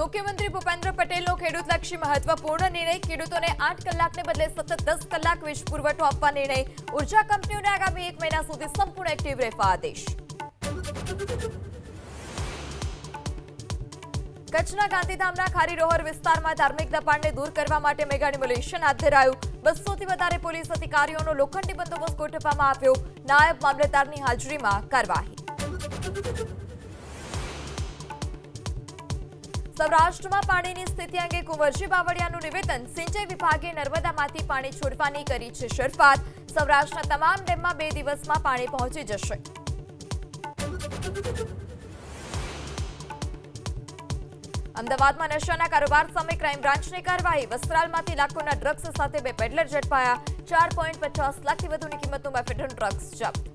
મુખ્યમંત્રી ભૂપેન્દ્ર પટેલનો ખેડૂતલક્ષી મહત્વપૂર્ણ નિર્ણય. ખેડૂતોને 8 કલાકને બદલે સતત 10 કલાક વીજ પુરવઠો આપવા નિર્ણય. ઉર્જા કંપનીઓને આગામી 1 મહિના સુધી સંપૂર્ણ એક્ટિવ રહેવા આદેશ. કચ્છના ગાંધીધામના ખારીરોહર વિસ્તારમાં ધાર્મિક દબાણને દૂર કરવા માટે મેગા ડિમોલિશન હાથ ધરાયું. 200થી વધારે પોલીસ અધિકારીઓનો લોખંડી બંદોબસ્ત ગોઠવવામાં આવ્યો. નાયબ મામલતદારની હાજરીમાં કાર્યવાહી. સૌરાષ્ટ્રમાં પાણીની સ્થિતિ અંગે કુંવરજી બાવળિયાનું નિવેદન. સિંચાઈ વિભાગે નર્મદામાંથી પાણી છોડવાની કરી છે શરૂઆત. સૌરાષ્ટ્રના તમામ ડેમમાં 2 દિવસમાં પાણી પહોંચી જશે. અમદાવાદમાં નશાના કારોબાર સામે ક્રાઇમ બ્રાન્ચની કાર્યવાહી. વસ્ત્રાલમાંથી લાખોના ડ્રગ્સ સાથે 2 પેડલર ઝડપાયા. 4.50 લાખથી વધુની કિંમતનું મેફેડ્રોન ડ્રગ્સ જપ્ત.